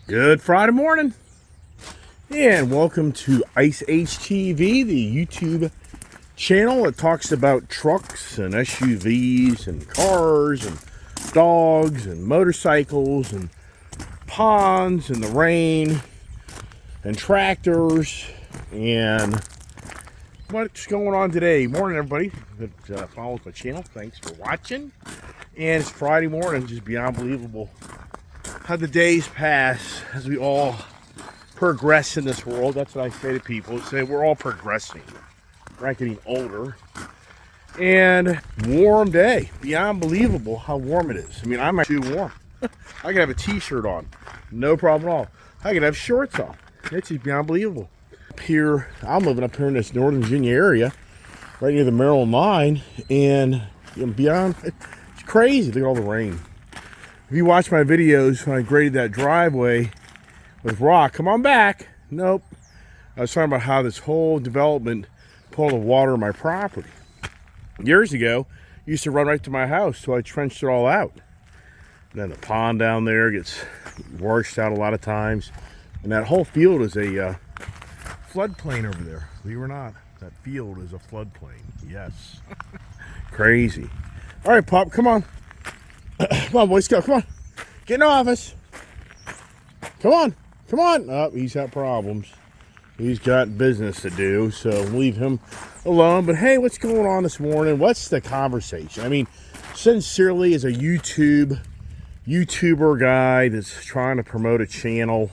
Good Friday morning, and welcome to Ice Age TV, the YouTube channel that talks about trucks and SUVs and cars and dogs and motorcycles and ponds and the rain and tractors and what's going on today. Morning, everybody that follows my channel. Thanks for watching. And it's Friday morning, just beyond believable how the days pass as we all progress in this world. That's what I say to people. Say we're all progressing. We're not getting older. And warm day. Beyond believable how warm it is. I mean, I'm too warm. I can have a t-shirt on. No problem at all. I can have shorts on. It's just beyond believable. Up here, I'm living up here in this Northern Virginia area, right near the Maryland line. And beyond, it's crazy. Look at all the rain. If you watch my videos when I graded that driveway with rock, come on back. Nope. I was talking about how this whole development pulled the water in my property. Years ago, it used to run right to my house, so I trenched it all out. And then the pond down there gets washed out a lot of times. And that whole field is a floodplain over there. Believe it or not, that field is a floodplain. Yes. Crazy. All right, Pop, come on. Come on, boys, go. Come on. Get in the office. Come on. Come on. Oh, he's got problems. He's got business to do, so leave him alone. But hey, what's going on this morning? What's the conversation? I mean, sincerely, as a YouTuber guy that's trying to promote a channel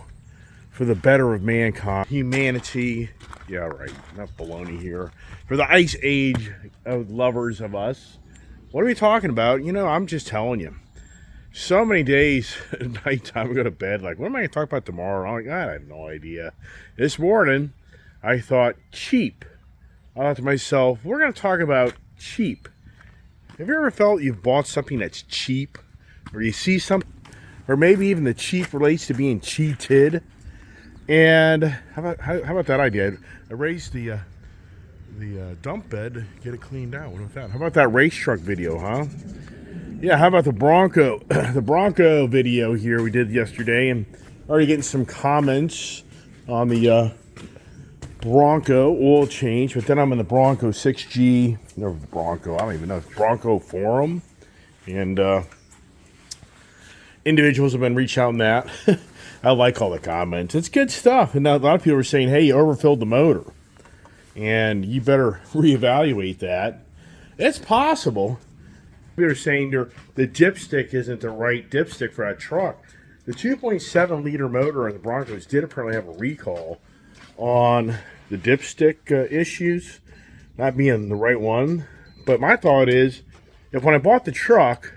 for the better of mankind, humanity. Yeah, right. Enough baloney here. For the Ice Age of lovers of us. What are we talking about? You know, I'm just telling you. So many days at nighttime, I go to bed like, what am I going to talk about tomorrow? I'm like, I have no idea. This morning, I thought cheap. I thought to myself, we're going to talk about cheap. Have you ever felt you've bought something that's cheap? Or you see something, or maybe even the cheap relates to being cheated? And how about that idea? I raised the dump bed, get it cleaned out. What about that? How about that race truck video, huh? Yeah, how about the Bronco? The Bronco video here we did yesterday, and already getting some comments on the Bronco oil change. But then I'm in the Bronco 6G, no Bronco, I don't even know, Bronco forum, and individuals have been reaching out on that. I like all the comments. It's good stuff. And a lot of people are saying, hey, you overfilled the motor, and you better reevaluate that. It's possible. People are saying the dipstick isn't the right dipstick for that truck. The 2.7 liter motor on the Broncos did apparently have a recall on the dipstick issues, not being the right one. But my thought is, if when I bought the truck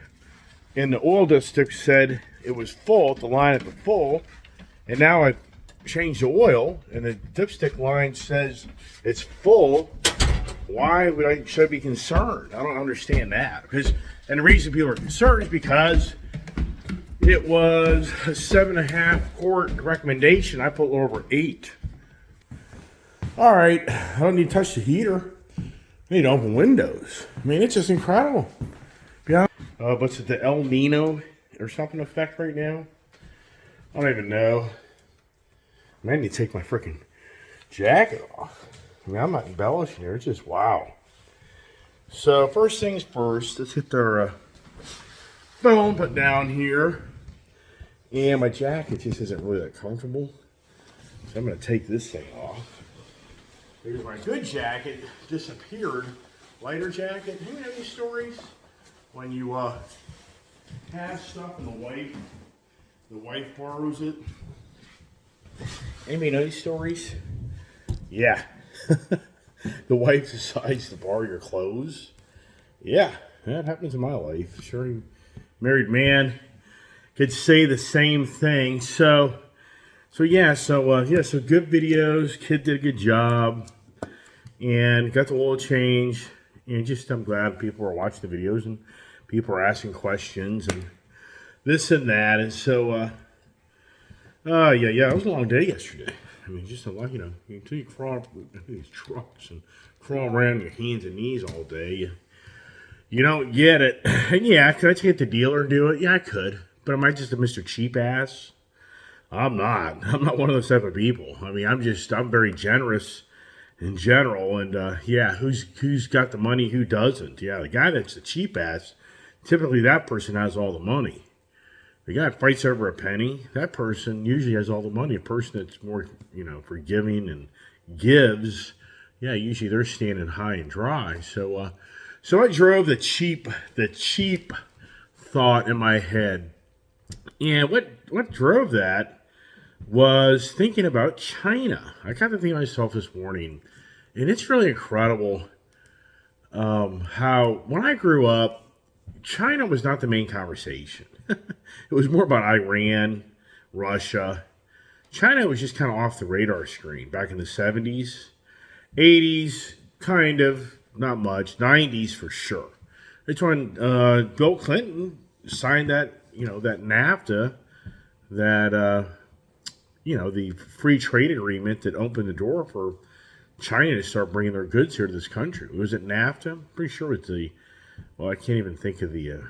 and the oil dipstick said it was full, the line at the full, and now I've changed the oil and the dipstick line says it's full, why should I be concerned? I don't understand that. And the reason people are concerned is because it was a 7.5 quart recommendation. I put a little over 8. All right, I don't need to touch the heater. I need to open windows. I mean, it's just incredible. Yeah. What's it, the El Nino or something effect right now? I don't even know. I need to take my freaking jacket off. I mean, I'm not embellishing here. It's just wow. So first things first, let's get their phone put down here. And my jacket just isn't really that comfortable. So I'm going to take this thing off. Because my good jacket disappeared. Lighter jacket. Do you know these stories? When you have stuff and the wife borrows it. Anybody know these stories? Yeah. The wife decides to borrow your clothes. Yeah, that happens in my life. Sure, married man could say the same thing. So good videos. Kid did a good job, and got the oil change. And just I'm glad people are watching the videos and people are asking questions and this and that. And so, it was a long day yesterday. I mean, just a lot, until you crawl up these trucks and crawl around your hands and knees all day, you don't get it. And yeah, could I take it to the dealer and do it? Yeah, I could. But am I just a Mr. Cheap Ass? I'm not. I'm not one of those type of people. I mean, I'm very generous in general, and yeah, who's got the money, who doesn't? Yeah, the guy that's a cheap ass, typically that person has all the money. The guy that fights over a penny, that person usually has all the money. A person that's more, forgiving and gives, yeah, usually they're standing high and dry. So I drove the cheap thought in my head, and what drove that was thinking about China. I got to think to myself this morning, and it's really incredible how when I grew up, China was not the main conversation. It was more about Iran, Russia. China was just kind of off the radar screen back in the 70s, 80s, kind of, not much, 90s for sure. It's when Bill Clinton signed that NAFTA, the free trade agreement that opened the door for China to start bringing their goods here to this country. Was it NAFTA? I'm pretty sure it's I can't even think of the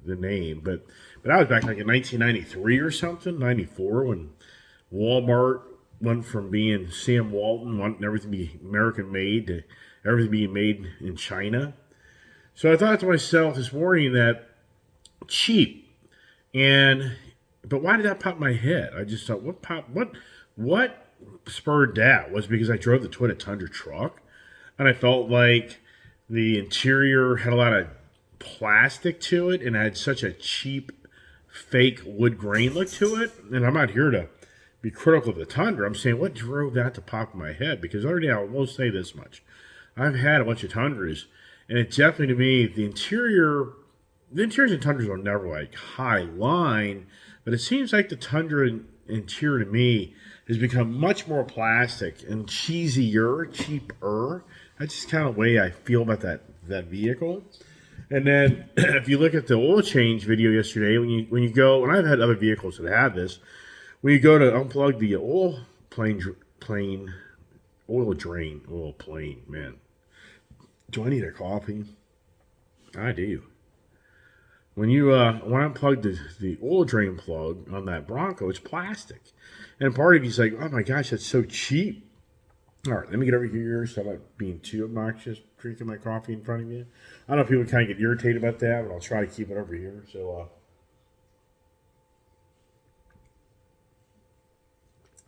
name, but that was back like in 1993 or something, 94, when Walmart went from being Sam Walton, wanting everything to be American made, to everything being made in China. So I thought to myself this morning that cheap, but why did that pop in my head? I just thought, what spurred that was because I drove the Toyota Tundra truck, and I felt like the interior had a lot of plastic to it and had such a cheap, fake wood grain look to it. And I'm not here to be critical of the Tundra. I'm saying what drove that to pop in my head, because already I will say this much: I've had a bunch of Tundras, and it definitely, to me, the interiors in Tundras are never like high line, but it seems like the Tundra interior to me has become much more plastic and cheaper. That's just kind of the way I feel about that vehicle. And then if you look at the oil change video yesterday, when you go, and I've had other vehicles that have this, when you go to unplug the oil plane, man, do I need a coffee? I do. When I unplug the oil drain plug on that Bronco, it's plastic. And part of you's like, oh my gosh, that's so cheap. All right, let me get over here so I'm not being too obnoxious drinking my coffee in front of you. I know people kind of get irritated about that, but I'll try to keep it over here. So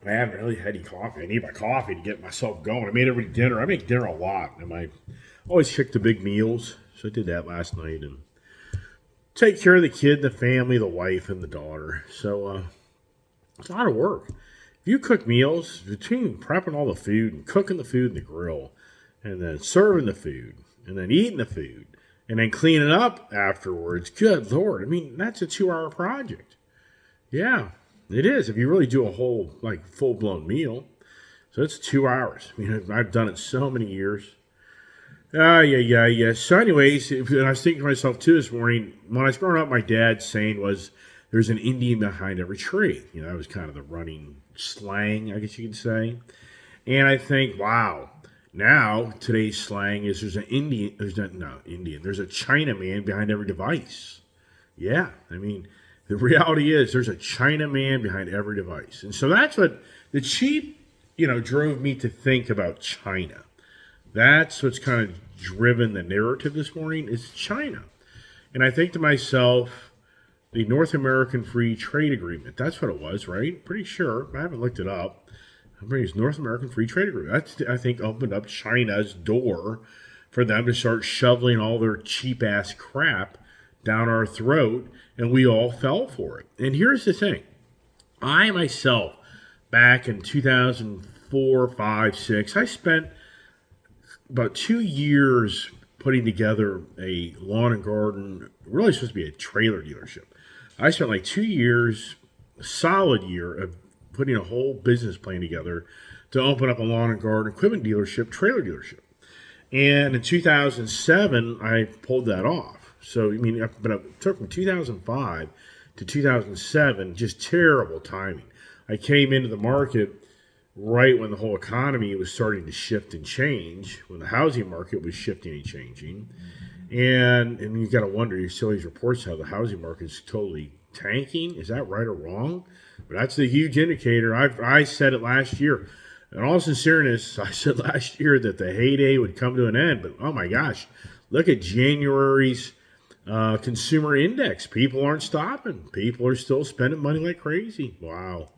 I haven't really had any coffee. I need my coffee to get myself going. I made everybody dinner. I make dinner a lot, and I always cook the big meals. So I did that last night and take care of the kid, the family, the wife, and the daughter. So it's a lot of work. If you cook meals, between prepping all the food and cooking the food in the grill, and then serving the food, and then eating the food, and then cleaning up afterwards, good Lord, I mean, that's a 2-hour project. Yeah, it is, if you really do a whole, like, full-blown meal. So it's 2 hours. I mean, I've done it so many years. Yeah. So anyways, and I was thinking to myself, too, this morning, when I was growing up, my dad's saying was, there's an Indian behind every tree. That was kind of the running slang, I guess you could say. And I think, wow, now today's slang is there's a Chinaman behind every device. Yeah, I mean, the reality is there's a Chinaman behind every device. And so that's what the cheap, drove me to think about China. That's what's kind of driven the narrative this morning is China. And I think to myself, the North American Free Trade Agreement. That's what it was, right? Pretty sure. I haven't looked it up. It's North American Free Trade Agreement. That, I think, opened up China's door for them to start shoveling all their cheap-ass crap down our throat, and we all fell for it. And here's the thing. I, myself, back in 2004, 5, 6, I spent about 2 years putting together a lawn and garden, really supposed to be a trailer dealership. I spent like 2 years, a solid year, of putting a whole business plan together to open up a lawn and garden equipment dealership, trailer dealership. And in 2007, I pulled that off. So, but it took from 2005 to 2007, just terrible timing. I came into the market right when the whole economy was starting to shift and change, when the housing market was shifting and changing. And you got to wonder, you see all these reports how the housing market is totally tanking. Is that right or wrong? But that's the huge indicator. I said it last year. In all sincereness, I said last year that the heyday would come to an end. But oh my gosh, look at January's consumer index. People aren't stopping. People are still spending money like crazy. Wow,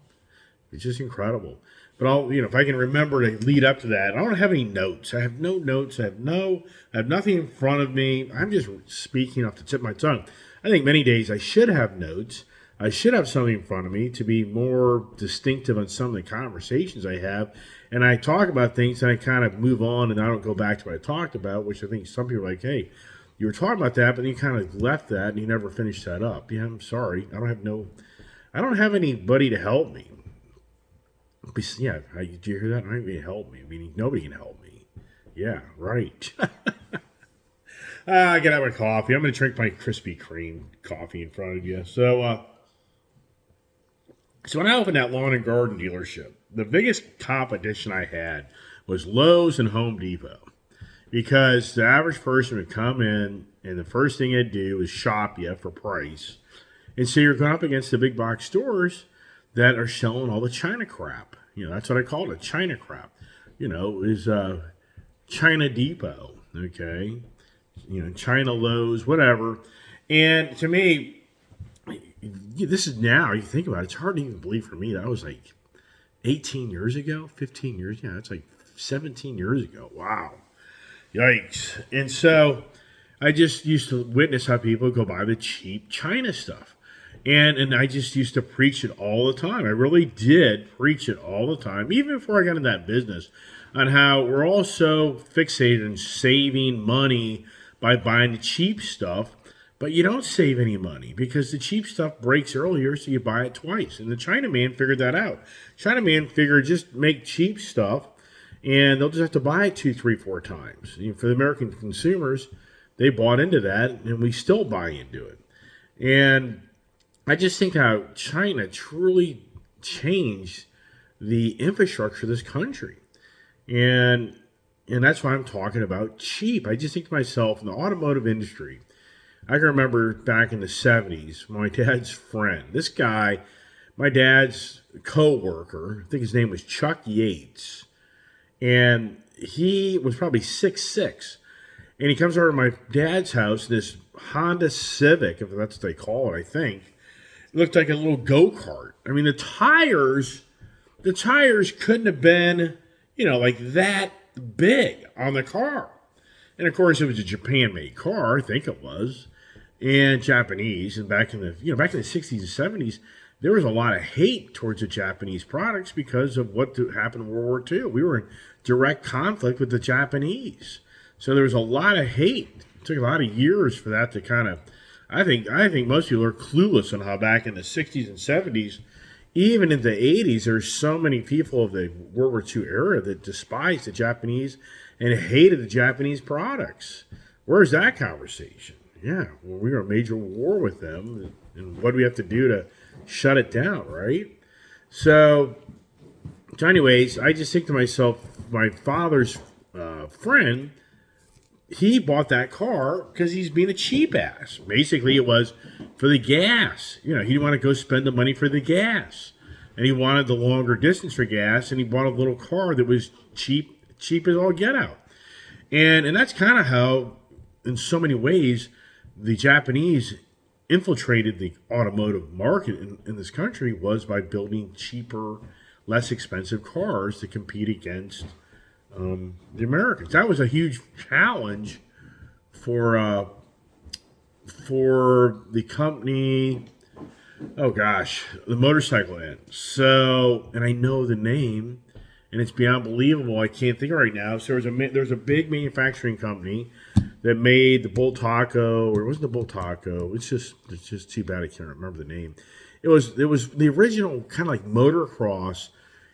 it's just incredible. But if I can remember to lead up to that, I don't have any notes. I have no notes. I have nothing in front of me. I'm just speaking off the tip of my tongue. I think many days I should have notes. I should have something in front of me to be more distinctive on some of the conversations I have. And I talk about things and I kind of move on and I don't go back to what I talked about, which I think some people are like, hey, you were talking about that, but then you kind of left that and you never finished that up. Yeah, I'm sorry. I don't have anybody to help me. Yeah, did you hear that? I don't even help me. I mean, nobody can help me. Yeah, right. I gotta have my coffee. I'm gonna drink my Krispy Kreme coffee in front of you. So when I opened that lawn and garden dealership, the biggest competition I had was Lowe's and Home Depot. Because the average person would come in and the first thing they'd do is shop you for price. And so you're going up against the big box stores that are selling all the China crap. That's what I call it, China crap. Is China Depot, okay? China Lowe's, whatever. And to me, this is now, you think about it, it's hard to even believe for me. That was like 18 years ago, 15 years. Yeah, that's like 17 years ago. Wow. Yikes. And so I just used to witness how people go buy the cheap China stuff. And I just used to preach it all the time. I really did preach it all the time, even before I got into that business, on how we're all so fixated on saving money by buying the cheap stuff. But you don't save any money because the cheap stuff breaks earlier, so you buy it twice. And the Chinaman figured that out. Chinaman figured just make cheap stuff, and they'll just have to buy it 2, 3, 4 times. For the American consumers, they bought into that, and we still buy into it. And I just think how China truly changed the infrastructure of this country. And that's why I'm talking about cheap. I just think to myself, in the automotive industry, I can remember back in the 70s, my dad's friend, this guy, my dad's co-worker, I think his name was Chuck Yates, and he was probably 6'6", and he comes over to my dad's house, this Honda Civic, if that's what they call it, I think. It looked like a little go-kart. I mean, the tires couldn't have been, like that big on the car. And of course, it was a Japan-made car, I think it was, and Japanese. And back in the 60s and 70s, there was a lot of hate towards the Japanese products because of what happened in World War II. We were in direct conflict with the Japanese, so there was a lot of hate. It took a lot of years for that to kind of. I think most people are clueless on how back in the 60s and 70s, even in the 80s, there's so many people of the World War II era that despised the Japanese and hated the Japanese products. Where's that conversation? Yeah, well, we were in a major war with them, and what do we have to do to shut it down, right? So anyways, I just think to myself, my father's friend, he bought that car because he's being a cheap ass. Basically, it was for the gas. He didn't want to go spend the money for the gas. And he wanted the longer distance for gas, and he bought a little car that was cheap as all get out. And that's kind of how, in so many ways, the Japanese infiltrated the automotive market in this country was by building cheaper, less expensive cars to compete against the Americans. That was a huge challenge for the company. Oh gosh, the motorcycle end. So, and I know the name, and it's beyond believable. I can't think of it right now. So there's a big manufacturing company that made the Bull Taco, or it wasn't the Bull Taco. It's just too bad I can't remember the name. It was the original kind of like motocross.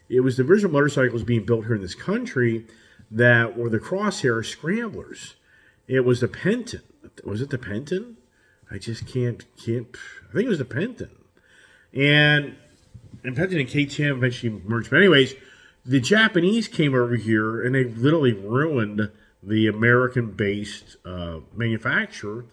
It was the original motorcycles being built here in this country that were the Crosshair Scramblers. It was the Penton. Was it the Penton? I just can't. I think it was the Penton. And Penton and KTM eventually merged. But anyways, the Japanese came over here and they literally ruined the American-based manufacturer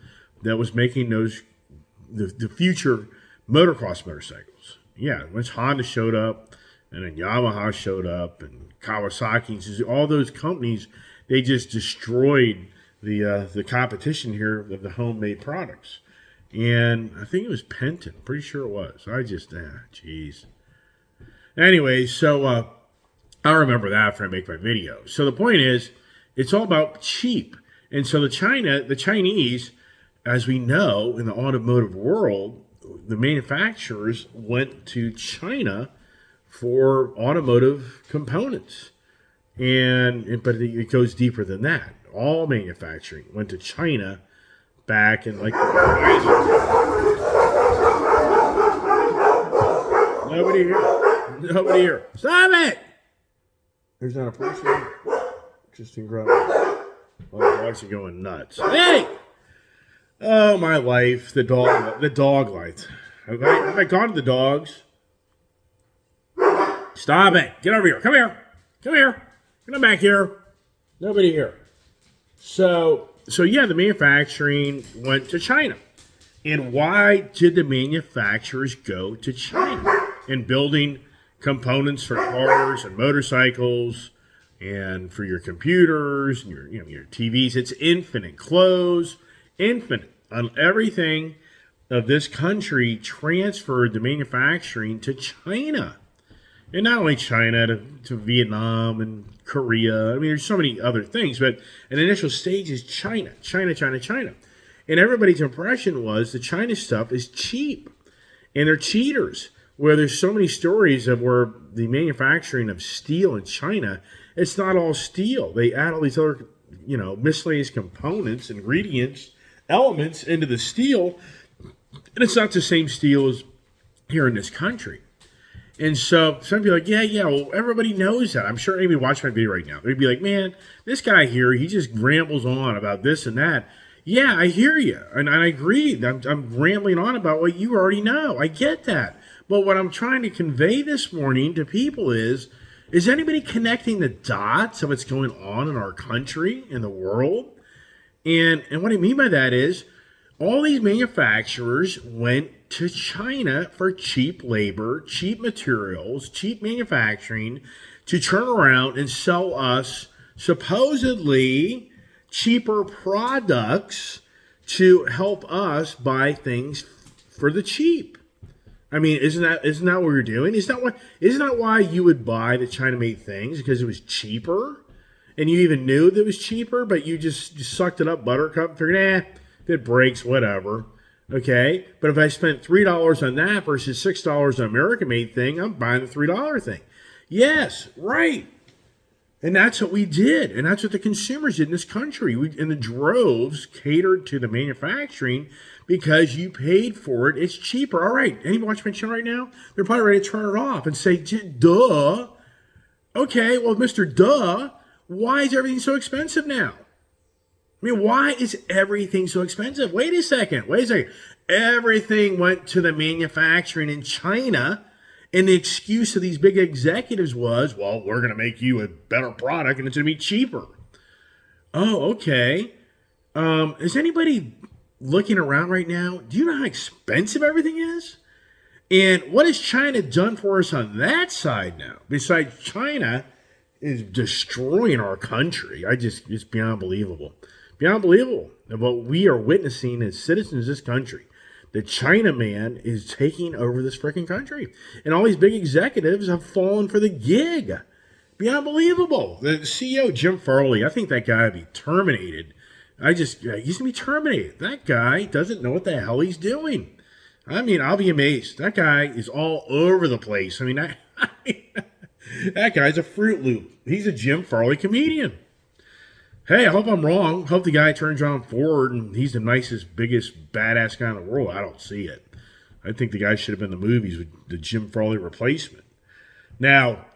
that was making the future motocross motorcycles. Yeah, once Honda showed up, and then Yamaha showed up, and Kawasaki, and all those companies, they just destroyed the competition here of the homemade products. And I think it was Penton. Pretty sure it was. Jeez. Anyway, so I remember that after I make my video. So the point is, it's all about cheap. And so the Chinese, as we know in the automotive world, the manufacturers went to China for automotive components. But it goes deeper than that. All manufacturing went to China back in like nobody here. Stop it! There's not a person. Just incredible. Oh, the dogs are going nuts. Hey! Oh, my life. The dog life. Have I gone to the dogs? Stop it. Get over here. Come here. Come back here. Nobody here. So yeah, the manufacturing went to China. And why did the manufacturers go to China in building components for cars and motorcycles and for your computers and your TVs? It's infinite. Clothes, infinite. On everything of this country transferred the manufacturing to China. And not only China, to Vietnam and Korea. I mean, there's so many other things, but an initial stage is China. And everybody's impression was the China stuff is cheap. And they're cheaters. Where there's so many stories of where the manufacturing of steel in China, it's not all steel. They add all these other, miscellaneous components, ingredients, elements into the steel. And it's not the same steel as here in this country. And so some people are like, yeah, well, everybody knows that. I'm sure anybody watching my video right now, they'd be like, man, this guy here, he just rambles on about this and that. Yeah, I hear you. And I agree. I'm rambling on about what you already know. I get that. But what I'm trying to convey this morning to people is anybody connecting the dots of what's going on in our country, in the world? And what I mean by that is all these manufacturers went to China for cheap labor, cheap materials, cheap manufacturing to turn around and sell us supposedly cheaper products to help us buy things for the cheap. I mean, isn't that what you're doing? Isn't that why you would buy the China-made things? Because it was cheaper? And you even knew that it was cheaper, but you just sucked it up, buttercup, and figured, if it breaks, whatever. Okay? But if I spent $3 on that versus $6 on an American-made thing, I'm buying the $3 thing. Yes, right. And that's what we did. And that's what the consumers did in this country. We, in the droves, catered to the manufacturing because you paid for it. It's cheaper. All right. Anybody watching my channel right now? They're probably ready to turn it off and say, duh. Okay, well, Mr. Duh, why is everything so expensive now? I mean, why is everything so expensive? Wait a second. Everything went to the manufacturing in China. And the excuse of these big executives was, well, we're going to make you a better product and it's going to be cheaper. Oh, okay. Is anybody looking around right now? Do you know how expensive everything is? And what has China done for us on that side now? Besides, China is destroying our country. It's beyond believable. Beyond believable of what we are witnessing as citizens of this country. The China man is taking over this freaking country. And all these big executives have fallen for the gig. Beyond believable. The CEO, Jim Farley, I think that guy would be terminated. He's going to be terminated. That guy doesn't know what the hell he's doing. I mean, I'll be amazed. That guy is all over the place. I mean, that guy's a Fruit Loop. He's a Jim Farley comedian. Hey, I hope I'm wrong. Hope the guy turns around forward and he's the nicest, biggest, badass guy in the world. I don't see it. I think the guy should have been in the movies with the Jim Farley replacement. Now,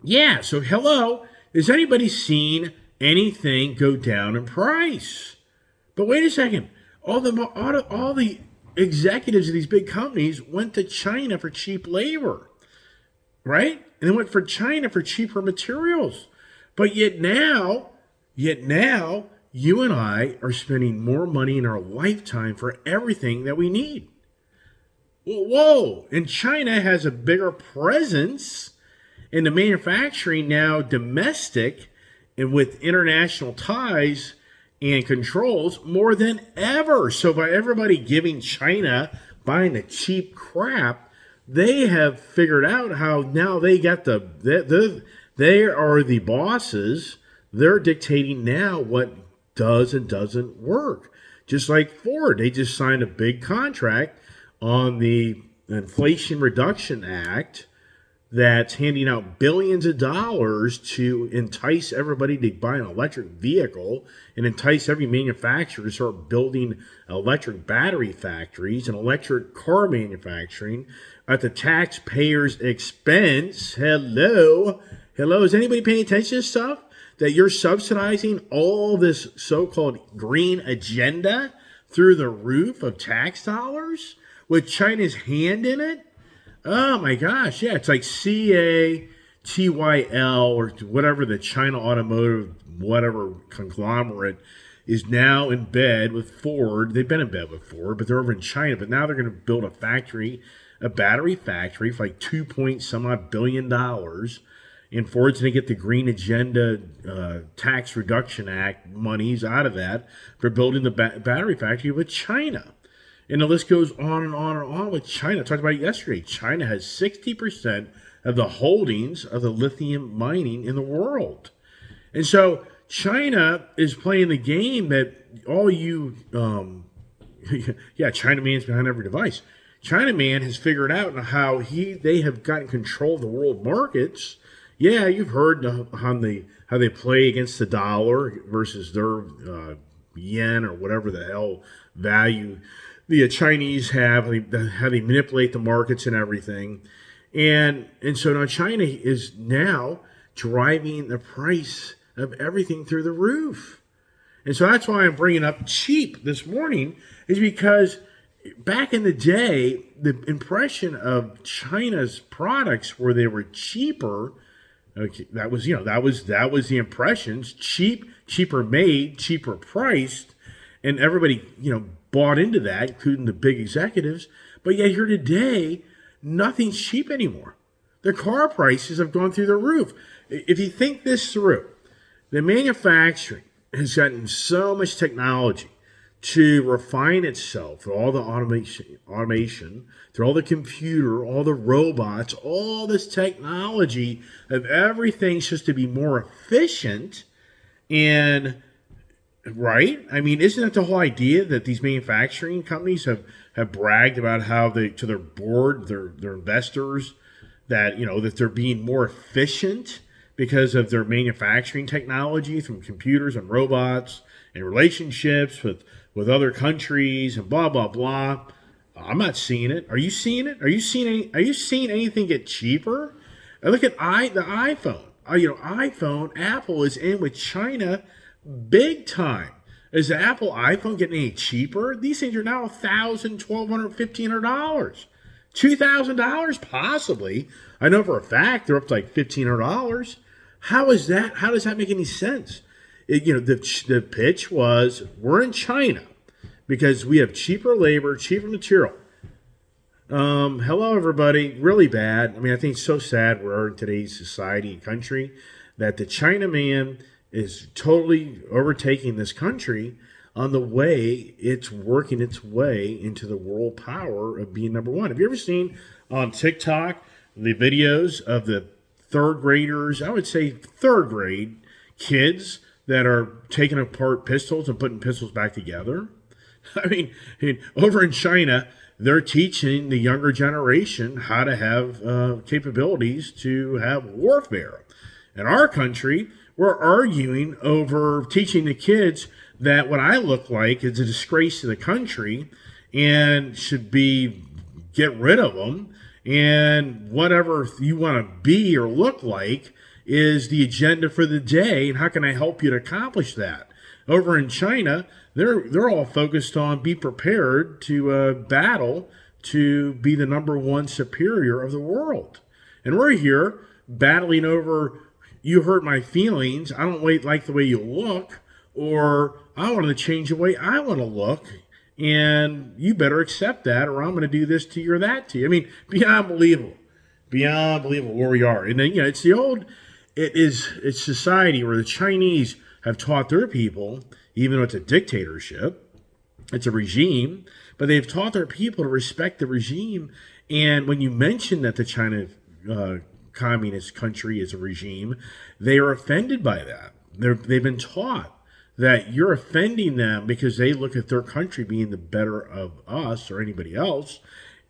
yeah, so hello. Has anybody seen anything go down in price? But wait a second. All the executives of these big companies went to China for cheap labor, right? And they went for China for cheaper materials. But yet now, you and I are spending more money in our lifetime for everything that we need. Whoa! And China has a bigger presence in the manufacturing now, domestic, and with international ties and controls more than ever. So by everybody giving China, buying the cheap crap, they have figured out how now they got they are the bosses. They're dictating now what does and doesn't work. Just like Ford, they just signed a big contract on the Inflation Reduction Act that's handing out billions of dollars to entice everybody to buy an electric vehicle and entice every manufacturer to start building electric battery factories and electric car manufacturing at the taxpayers' expense. Hello. Is anybody paying attention to this stuff? That you're subsidizing all this so-called green agenda through the roof of tax dollars with China's hand in it? Oh my gosh, yeah, it's like CATYL or whatever the China Automotive, whatever conglomerate is now in bed with Ford. They've been in bed with Ford, but they're over in China. But now they're going to build a factory, a battery factory for like $2 billion. And Ford's going to get the Green Agenda Tax Reduction Act monies out of that for building the battery factory with China. And the list goes on and on and on with China. I talked about it yesterday. China has 60% of the holdings of the lithium mining in the world. And so China is playing the game that all you, China man's behind every device. China man has figured out how they have gotten control of the world markets. Yeah, you've heard how they play against the dollar versus their yen or whatever the hell value the Chinese have, how they manipulate the markets and everything. And so now China is now driving the price of everything through the roof. And so that's why I'm bringing up cheap this morning, is because back in the day, the impression of China's products where they were cheaper, okay, that was the impressions, cheaper made, cheaper priced, and everybody, bought into that, including the big executives. But yet here today, nothing's cheap anymore. The car prices have gone through the roof. If you think this through, the manufacturing has gotten so much technology to refine itself through all the automation, through all the computer, all the robots, all this technology of everything's just to be more efficient. And right? I mean, isn't that the whole idea that these manufacturing companies have bragged about how to their board, their investors, that, that they're being more efficient because of their manufacturing technology from computers and robots and relationships with other countries and blah, blah, blah. I'm not seeing it. Are you seeing it? Are you seeing anything get cheaper? I look at the iPhone. iPhone, Apple is in with China big time. Is the Apple iPhone getting any cheaper? These things are now $1,000, $1,200, $1,500, $2,000 possibly. I know for a fact they're up to like $1,500. How is that? How does that make any sense? The pitch was, we're in China because we have cheaper labor, cheaper material. Hello everybody. Really bad. I mean, I think it's so sad we're in today's society and country that the China man is totally overtaking this country on the way it's working its way into the world power of being number one. Have you ever seen on TikTok the videos of the third graders, I would say third grade kids that are taking apart pistols and putting pistols back together? I mean, over in China, they're teaching the younger generation how to have capabilities to have warfare. In our country, we're arguing over teaching the kids that what I look like is a disgrace to the country and should be get rid of them. And whatever you want to be or look like is the agenda for the day. And how can I help you to accomplish that? Over in China, they're all focused on be prepared to battle to be the number one superior of the world. And we're here battling over, you hurt my feelings, I don't like the way you look, or I want to change the way I want to look. and you better accept that, or I'm going to do this to you or that to you. I mean, beyond believable where we are. And then it's the old. It's society where the Chinese have taught their people, even though it's a dictatorship, it's a regime, but they've taught their people to respect the regime. And when you mention that the China communist country is a regime, they are offended by that. They've been taught that you're offending them because they look at their country being the better of us or anybody else,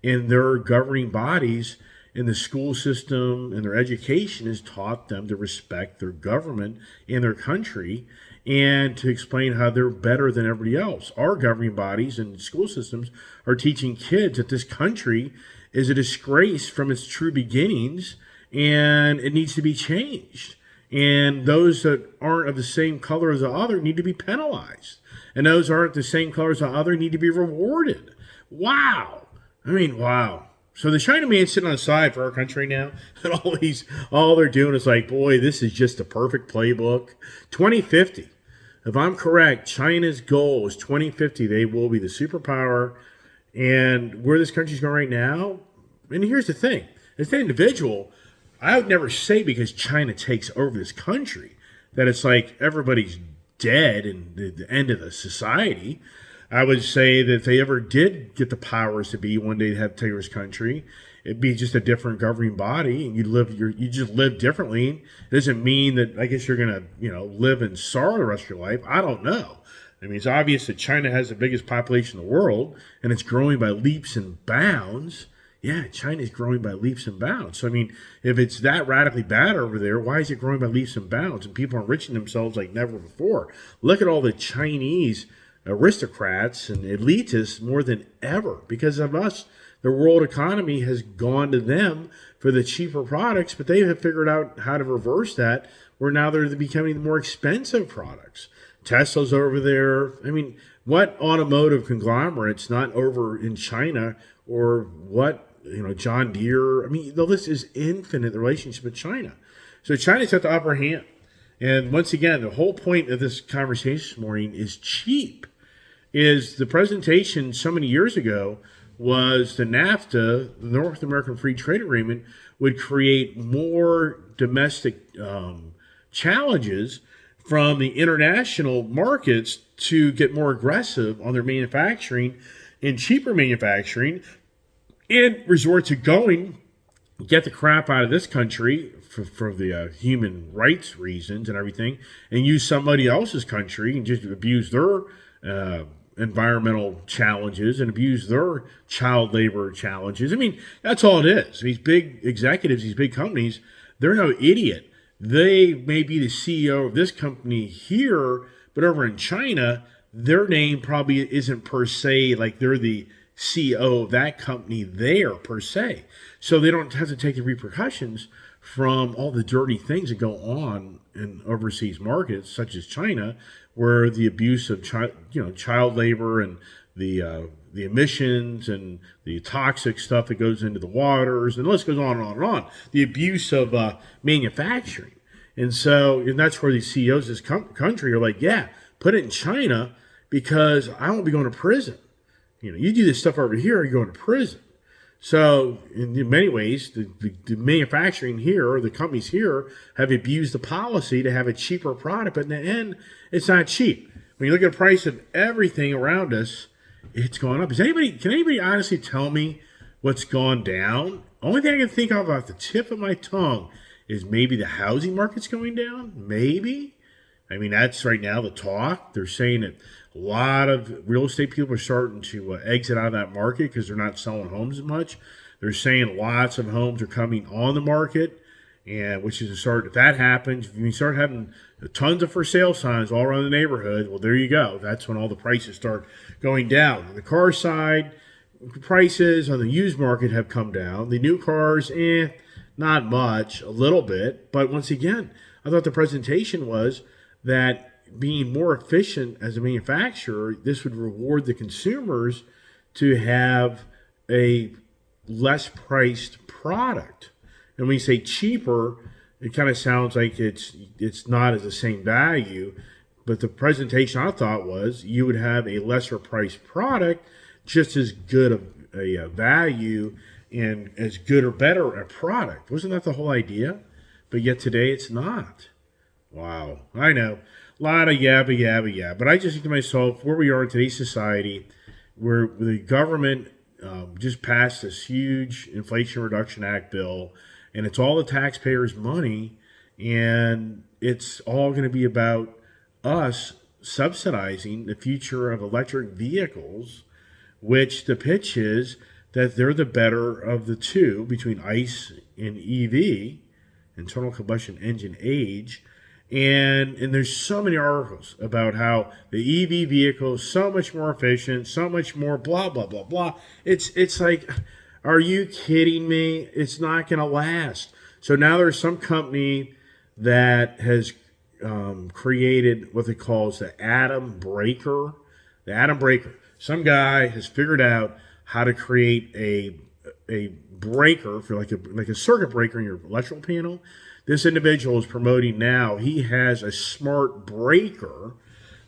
and their governing bodies in the school system and their education has taught them to respect their government and their country and to explain how they're better than everybody else. Our governing bodies and school systems are teaching kids that this country is a disgrace from its true beginnings and it needs to be changed. And those that aren't of the same color as the other need to be penalized. And those aren't the same color as the other need to be rewarded. Wow. I mean, wow. So the Chinaman's sitting on the side for our country now, and all they're doing is like, boy, this is just a perfect playbook. 2050, if I'm correct, China's goal is 2050. They will be the superpower, and where this country's going right now. And here's the thing: as an individual, I would never say because China takes over this country that it's like everybody's dead and the end of the society. I would say that if they ever did get the powers to be, one day to have terrorist country, it'd be just a different governing body, and you just live differently. It doesn't mean that I guess you're gonna live in sorrow the rest of your life. I don't know. I mean, it's obvious that China has the biggest population in the world, and it's growing by leaps and bounds. Yeah, China's growing by leaps and bounds. So, I mean, if it's that radically bad over there, why is it growing by leaps and bounds? And people are enriching themselves like never before. Look at all the Chinese aristocrats and elitists more than ever. Because of us, the world economy has gone to them for the cheaper products, but they have figured out how to reverse that, where now they're becoming the more expensive products. Tesla's over there. I mean, what automotive conglomerate's not over in China, or what, John Deere? I mean, the list is infinite, the relationship with China. So China's got the upper hand. And once again, the whole point of this conversation this morning is cheap. Is the presentation so many years ago was the NAFTA, the North American Free Trade Agreement, would create more domestic challenges from the international markets to get more aggressive on their manufacturing and cheaper manufacturing, and resort to get the crap out of this country for the human rights reasons and everything, and use somebody else's country and just abuse their environmental challenges and abuse their child labor challenges. I mean, that's all it is. These big executives, these big companies, they're no idiot. They may be the CEO of this company here, but over in China, their name probably isn't per se like they're the CEO of that company there per se. So they don't have to take the repercussions from all the dirty things that go on in overseas markets such as China, where the abuse of child labor and the emissions and the toxic stuff that goes into the waters, and the list goes on and on and on. The abuse of manufacturing. And that's where these CEOs of this country are like, yeah, put it in China because I won't be going to prison. You do this stuff over here, you're going to prison. So in many ways, the manufacturing here, or the companies here, have abused the policy to have a cheaper product, but in the end, it's not cheap. When you look at the price of everything around us, it's gone up. Can anybody honestly tell me what's gone down? Only thing I can think of off the tip of my tongue is maybe the housing market's going down. Maybe. I mean, that's right now the talk. They're saying that a lot of real estate people are starting to exit out of that market because they're not selling homes as much. They're saying lots of homes are coming on the market, and which is a start. If that happens, if you start having tons of for sale signs all around the neighborhood, well, there you go. That's when all the prices start going down. On the car side, prices on the used market have come down. The new cars, not much, a little bit. But once again, I thought the presentation was that being more efficient as a manufacturer, this would reward the consumers to have a less priced product. And when you say cheaper, it kind of sounds like it's not as the same value. But the presentation I thought was you would have a lesser priced product, just as good a value and as good or better a product. Wasn't that the whole idea? But yet today it's not. Wow. I know. A lot of yabba. But I just think to myself, where we are in today's society, where the government just passed this huge Inflation Reduction Act bill, and it's all the taxpayers' money, and it's all going to be about us subsidizing the future of electric vehicles, which the pitch is that they're the better of the two between ICE and EV, internal combustion engine age. And there's so many articles about how the EV vehicle is so much more efficient, so much more blah, blah, blah, blah. It's like, are you kidding me? It's not going to last. So now there's some company that has created what they call the atom breaker. The atom breaker. Some guy has figured out how to create a breaker for like a circuit breaker in your electrical panel. This individual is promoting now. He has a smart breaker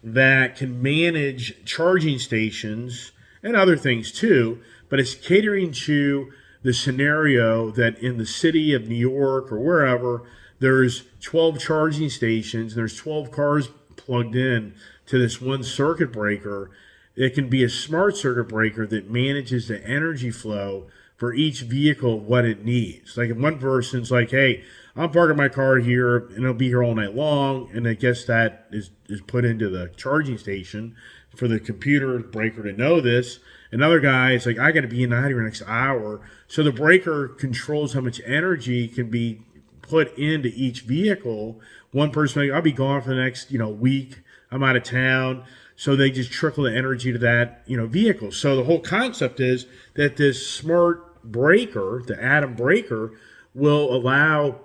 that can manage charging stations and other things too, but it's catering to the scenario that in the city of New York or wherever, there's 12 charging stations, and there's 12 cars plugged in to this one circuit breaker. It can be a smart circuit breaker that manages the energy flow for each vehicle, what it needs. Like if one person's like, hey, I'm parking my car here and it'll be here all night long, and I guess that is put into the charging station for the computer breaker to know this. Another guy is like, I got to be in out here next hour. So the breaker controls how much energy can be put into each vehicle. One person, like, I'll be gone for the next week. I'm out of town. So they just trickle the energy to that vehicle. So the whole concept is that this smart breaker, the atom breaker, will allow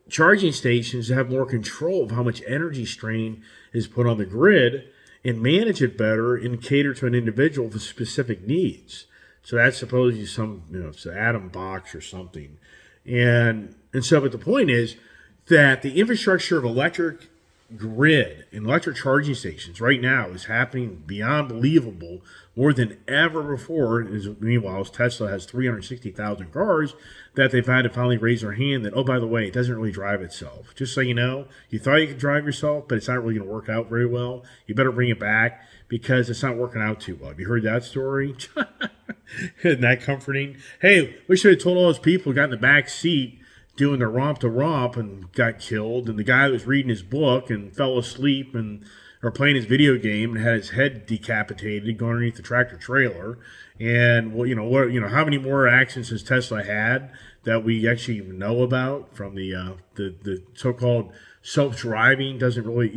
charging stations to have more control of how much energy strain is put on the grid and manage it better and cater to an individual with specific needs. So that's supposedly it's an atom box or something. And so, but the point is that the infrastructure of electric grid and electric charging stations right now is happening beyond believable, more than ever before. Meanwhile, Tesla has 360,000 cars that they've had to finally raise their hand that, oh, by the way, it doesn't really drive itself. Just so you know, you thought you could drive yourself, but it's not really going to work out very well. You better bring it back because it's not working out too well. Have you heard that story? Isn't that comforting? Hey, we should have told all those people who got in the back seat doing the romp to romp and got killed, and the guy that was reading his book and fell asleep or playing his video game and had his head decapitated going underneath the tractor trailer. And how many more accidents has Tesla had that we actually even know about from the so-called self-driving? Doesn't really,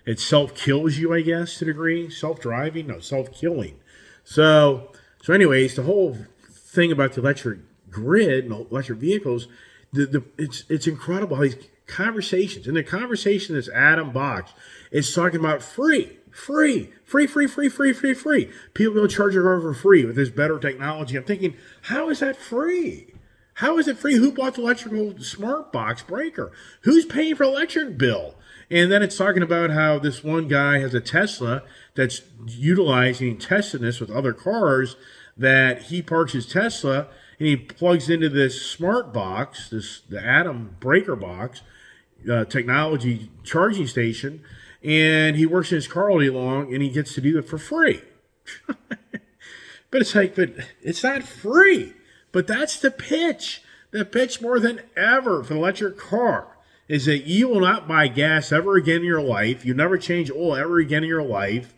it self-kills you, I guess, to a degree. Self-driving, no, self-killing. So anyways, the whole thing about the electric grid and electric vehicles, it's incredible how these conversations, and the conversation this atom box is talking about free. People will charge your car for free with this better technology. I'm thinking, how is that free? How is it free? Who bought the electrical smart box breaker? Who's paying for electric bill? And then it's talking about how this one guy has a Tesla that's utilizing, testing this with other cars, that he parks his Tesla and he plugs into this smart box, the atom breaker box, technology charging station, and he works in his car all day long and he gets to do it for free. But it's not free. But that's the pitch. The pitch more than ever for the electric car is that you will not buy gas ever again in your life. You never change oil ever again in your life.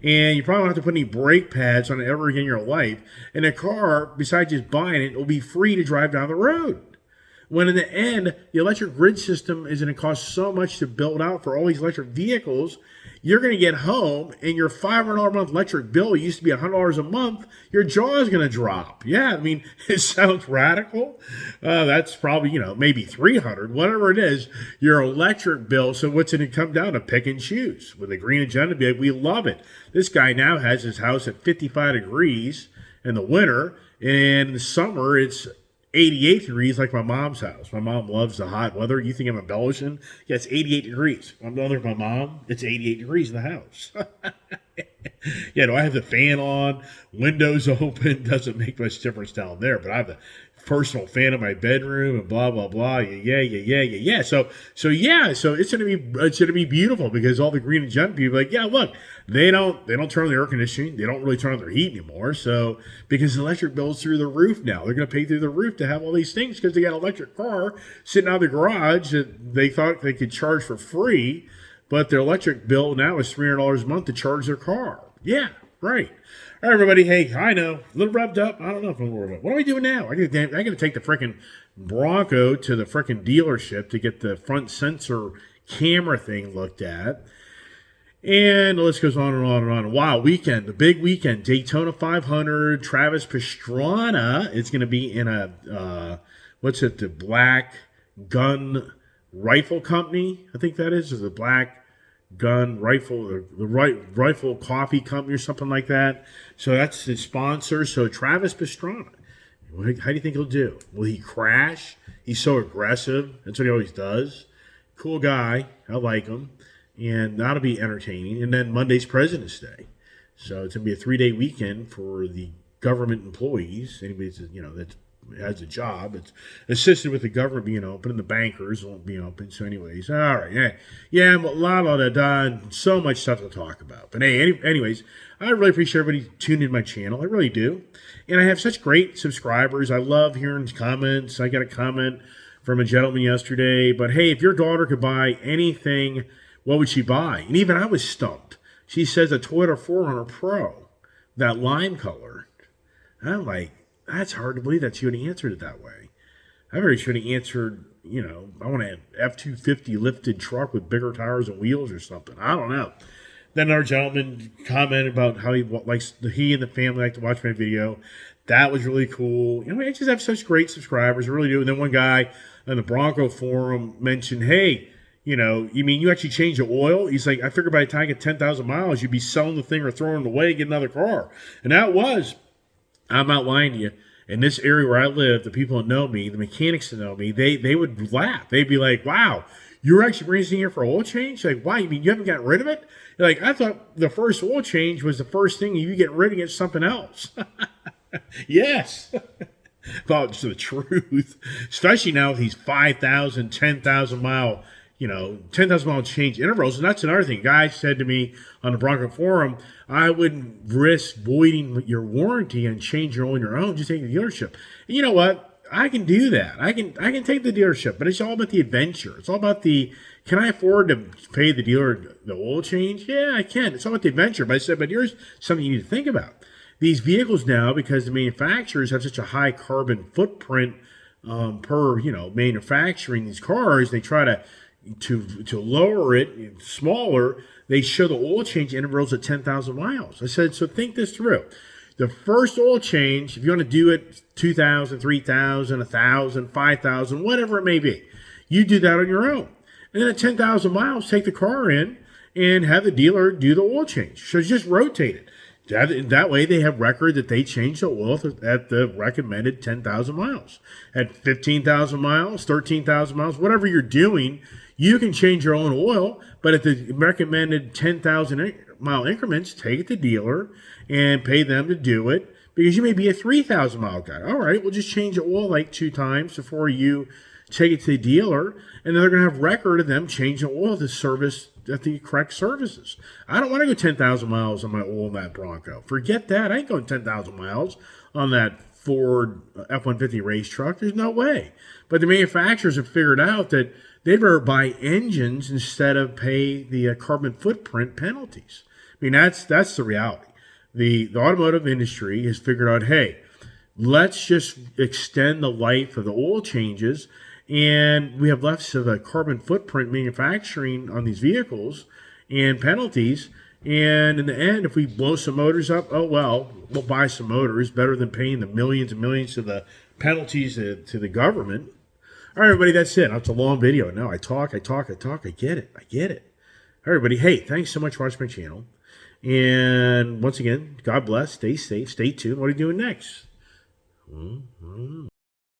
And you probably don't have to put any brake pads on it ever again in your life. And a car, besides just buying it, will be free to drive down the road. When in the end, the electric grid system is going to cost so much to build out for all these electric vehicles, you're going to get home and your $500 a month electric bill used to be $100 a month. Your jaw is going to drop. Yeah, I mean, it sounds radical. That's probably, maybe $300, whatever it is, your electric bill. So what's it going to come down to? Pick and choose. With the green agenda, be like, we love it. This guy now has his house at 55 degrees in the winter, and in the summer it's 88 degrees like my mom's house. My mom loves the hot weather. You think I'm embellishing? Yeah, it's 88 degrees. I'm other my mom. It's 88 degrees in the house. Yeah, do I have the fan on? Windows open? Doesn't make much difference down there, but I have the personal fan in my bedroom and blah blah blah. Yeah. So it's gonna be beautiful because all the green and jet people are like, yeah, look, they don't turn on the air conditioning, they don't really turn on their heat anymore. So because the electric bill's through the roof now, they're gonna pay through the roof to have all these things because they got an electric car sitting out of the garage that they thought they could charge for free, but their electric bill now is $300 a month to charge their car. Yeah, right. All right, everybody. Hey, I know, a little revved up. I don't know if I'm worried about. What are we doing now? I got to take the freaking Bronco to the freaking dealership to get the front sensor camera thing looked at. And the list goes on and on and on. Wow, weekend, the big weekend, Daytona 500. Travis Pastrana is going to be in a the Black Gun Rifle Company. I think that is the Black Gun Rifle, the Rifle Coffee Company or something like that. So that's the sponsor. So Travis Pastrana, how do you think he'll do? Will he crash? He's so aggressive. That's what he always does. Cool guy. I like him. And that'll be entertaining. And then Monday's President's Day. So it's going to be a 3-day weekend for the government employees. Anybody that has a job. It's assisted with the government being open and the bankers won't be open. So anyways, all right. Yeah, a lot of that. So much stuff to talk about. But hey, anyways, I really appreciate everybody tuning in my channel. I really do. And I have such great subscribers. I love hearing comments. I got a comment from a gentleman yesterday. But hey, if your daughter could buy anything, what would she buy? And even I was stumped. She says a Toyota 4Runner Pro, that lime color. And I'm like, that's hard to believe that she would have answered it that way. I very should have answered, I want an F-250 lifted truck with bigger tires and wheels or something. I don't know. Then our gentleman commented about how he and the family like to watch my video. That was really cool. I just have such great subscribers. I really do. And then one guy on the Bronco forum mentioned, hey, you mean you actually change the oil? He's like, I figured by the time I get 10,000 miles, you'd be selling the thing or throwing it away, get another car. And that was, I'm not lying to you. In this area where I live, the people that know me, the mechanics that know me, they would laugh. They'd be like, wow, you're actually bringing this in here for oil change? Like, why? You mean you haven't gotten rid of it? You're like, I thought the first oil change was the first thing. You get rid of it, something else. Yes. Well, it's the truth. Especially now with these 5,000, 10,000 mile 10,000 mile change intervals. And that's another thing. Guys said to me on the Bronco forum, I wouldn't risk voiding your warranty and change your oil on your own. Just take the dealership. And you know what? I can do that. I can take the dealership, but it's all about the adventure. It's all about can I afford to pay the dealer the oil change? Yeah, I can. It's all about the adventure. But I said, but here's something you need to think about. These vehicles now, because the manufacturers have such a high carbon footprint per, manufacturing these cars, they try to lower it smaller. They show the oil change intervals at 10,000 miles. I said, so think this through. The first oil change, if you want to do it 2,000, 3,000, 1,000, 5,000, whatever it may be, you do that on your own. And then at 10,000 miles, take the car in and have the dealer do the oil change. So just rotate it. That way they have record that they change the oil at the recommended 10,000 miles. At 15,000 miles, 13,000 miles, whatever you're doing, you can change your own oil, but at the recommended 10,000 mile increments, take it to the dealer and pay them to do it because you may be a 3,000 mile guy. All right, we'll just change the oil like 2 times before you take it to the dealer, and then they're going to have record of them changing the oil to service at the correct services. I don't want to go 10,000 miles on my oil in that Bronco. Forget that. I ain't going 10,000 miles on that Ford F-150 race truck. There's no way. But the manufacturers have figured out that they'd rather buy engines instead of pay the carbon footprint penalties. I mean, that's the reality. The automotive industry has figured out, hey, let's just extend the life of the oil changes, and we have less of a carbon footprint manufacturing on these vehicles and penalties. And in the end, if we blow some motors up, oh, well, we'll buy some motors. Better than paying the millions and millions of the penalties to the government. All right, everybody, that's it. That's a long video. Now I talk. I get it. All right, everybody, hey, thanks so much for watching my channel. And once again, God bless. Stay safe. Stay tuned. What are you doing next?